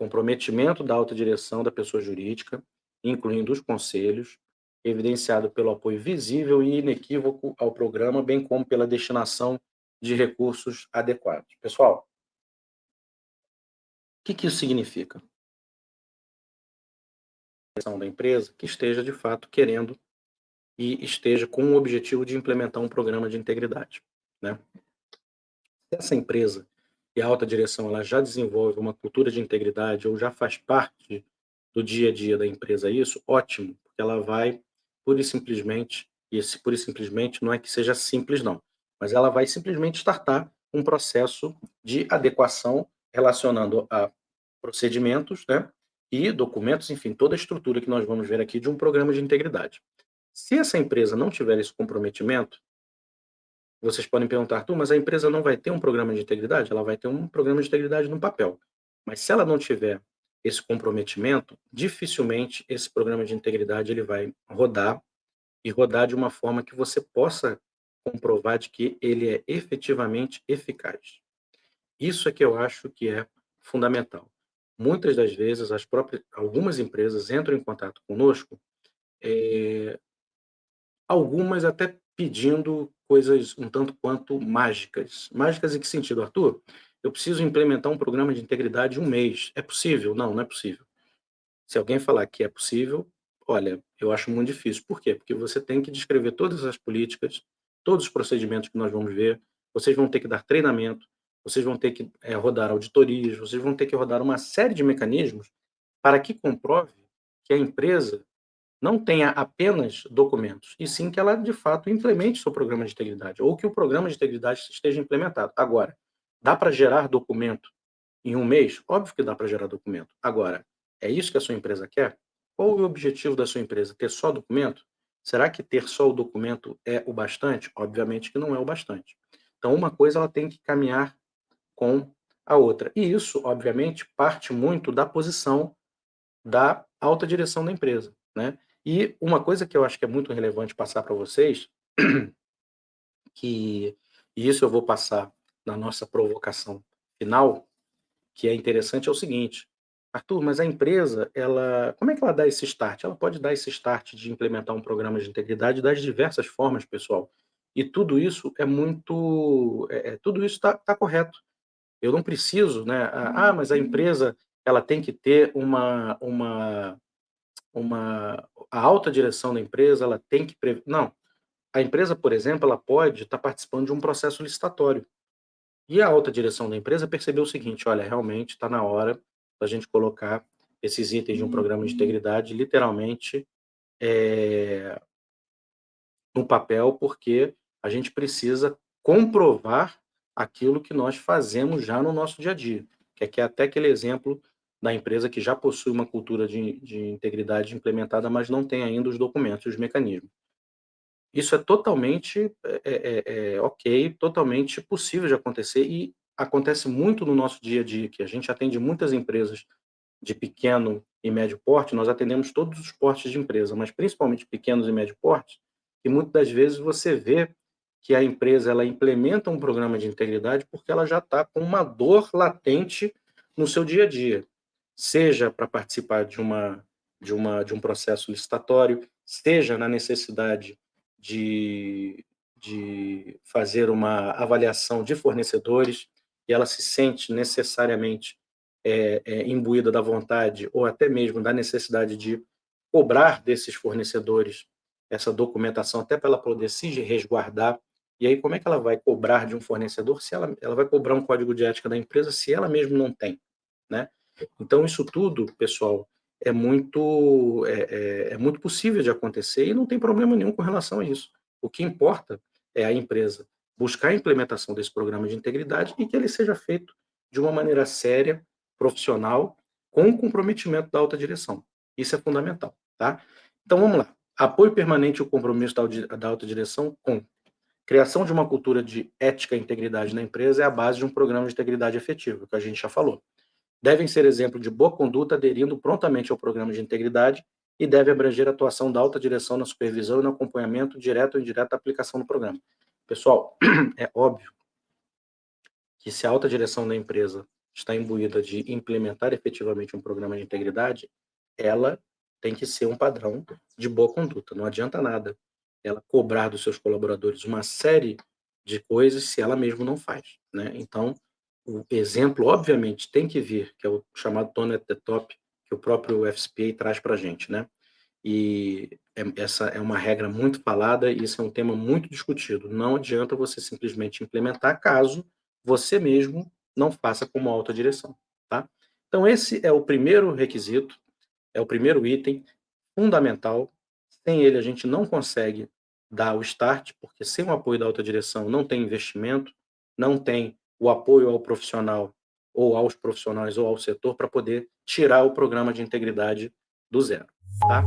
comprometimento da alta direção da pessoa jurídica, incluindo os conselhos, evidenciado pelo apoio visível e inequívoco ao programa, bem como pela destinação de recursos adequados. Pessoal, o que isso significa? A direção da empresa que esteja, de fato, querendo e esteja com o objetivo de implementar um programa de integridade, né? Se essa empresa e a alta direção ela já desenvolve uma cultura de integridade ou já faz parte do dia a dia da empresa isso, ótimo, porque ela vai pura e simplesmente, e esse pura e simplesmente não é que seja simples não, mas ela vai simplesmente startar um processo de adequação relacionando a procedimentos, né, e documentos, enfim, toda a estrutura que nós vamos ver aqui de um programa de integridade. Se essa empresa não tiver esse comprometimento, vocês podem perguntar, Arthur, mas a empresa não vai ter um programa de integridade? Ela vai ter um programa de integridade no papel. Mas se ela não tiver esse comprometimento, dificilmente esse programa de integridade ele vai rodar e rodar de uma forma que você possa comprovar de que ele é efetivamente eficaz. Isso é que eu acho que é fundamental. Muitas das vezes, algumas empresas entram em contato conosco, eh, algumas até pedindo coisas um tanto quanto mágicas. Mágicas em que sentido, Arthur? Eu preciso implementar um programa de integridade em um mês. É possível? Não, não é possível. Se alguém falar que é possível, olha, eu acho muito difícil. Por quê? Porque você tem que descrever todas as políticas, todos os procedimentos que nós vamos ver, vocês vão ter que dar treinamento, vocês vão ter que rodar auditorias, vocês vão ter que rodar uma série de mecanismos para que comprove que a empresa não tenha apenas documentos, e sim que ela, de fato, implemente seu programa de integridade, ou que o programa de integridade esteja implementado. Agora, dá para gerar documento em um mês? Óbvio que dá para gerar documento. Agora, é isso que a sua empresa quer? Qual o objetivo da sua empresa? Ter só documento? Será que ter só o documento é o bastante? Obviamente que não é o bastante. Então, uma coisa ela tem que caminhar com a outra. E isso, obviamente, parte muito da posição da alta direção da empresa, né? E uma coisa que eu acho que é muito relevante passar para vocês, que e isso eu vou passar na nossa provocação final, que é interessante, é o seguinte: Arthur, mas a empresa, ela, como é que ela dá esse start? Ela pode dar esse start de implementar um programa de integridade das diversas formas, pessoal. E tudo isso é muito, tudo isso está correto. Eu não preciso, né? Mas a empresa ela tem que ter a alta direção da empresa, ela tem que não, a empresa, por exemplo, ela pode estar participando de um processo licitatório. E a alta direção da empresa percebeu o seguinte: olha, realmente está na hora da gente colocar esses itens de um programa de integridade literalmente eh, no papel, porque a gente precisa comprovar aquilo que nós fazemos já no nosso dia a dia, que é até aquele exemplo da empresa que já possui uma cultura de integridade implementada, mas não tem ainda os documentos, os mecanismos. Isso é totalmente ok, totalmente possível de acontecer e acontece muito no nosso dia a dia, que a gente atende muitas empresas de pequeno e médio porte, nós atendemos todos os portes de empresa, mas principalmente pequenos e médio porte, e muitas das vezes você vê que a empresa ela implementa um programa de integridade porque ela já está com uma dor latente no seu dia a dia, seja para participar de um processo licitatório, seja na necessidade de fazer uma avaliação de fornecedores, e ela se sente necessariamente imbuída da vontade ou até mesmo da necessidade de cobrar desses fornecedores essa documentação, até para ela poder se resguardar. E aí, como é que ela vai cobrar de um fornecedor se ela vai cobrar um código de ética da empresa se ela mesma não tem, né? Então, isso tudo, pessoal, é muito possível de acontecer e não tem problema nenhum com relação a isso. O que importa é a empresa buscar a implementação desse programa de integridade e que ele seja feito de uma maneira séria, profissional, com o comprometimento da alta direção. Isso é fundamental, tá? Então, vamos lá. Apoio permanente e o compromisso da alta direção com criação de uma cultura de ética e integridade na empresa é a base de um programa de integridade efetivo, que a gente já falou. Devem ser exemplo de boa conduta, aderindo prontamente ao programa de integridade e deve abranger a atuação da alta direção na supervisão e no acompanhamento direto ou indireto da aplicação do programa. Pessoal, é óbvio que se a alta direção da empresa está imbuída de implementar efetivamente um programa de integridade, ela tem que ser um padrão de boa conduta. Não adianta nada ela cobrar dos seus colaboradores uma série de coisas se ela mesma não faz, né? Então, o exemplo, obviamente, tem que vir, que é o chamado tone at the top, que o próprio FCPA traz para a gente, né? E essa é uma regra muito falada e isso é um tema muito discutido. Não adianta você simplesmente implementar caso você mesmo não faça como autodireção, tá? Então, esse é o primeiro requisito, é o primeiro item fundamental. Sem ele, a gente não consegue dar o start, porque sem o apoio da autodireção não tem investimento, não tem o apoio ao profissional ou aos profissionais ou ao setor para poder tirar o programa de integridade do zero, tá?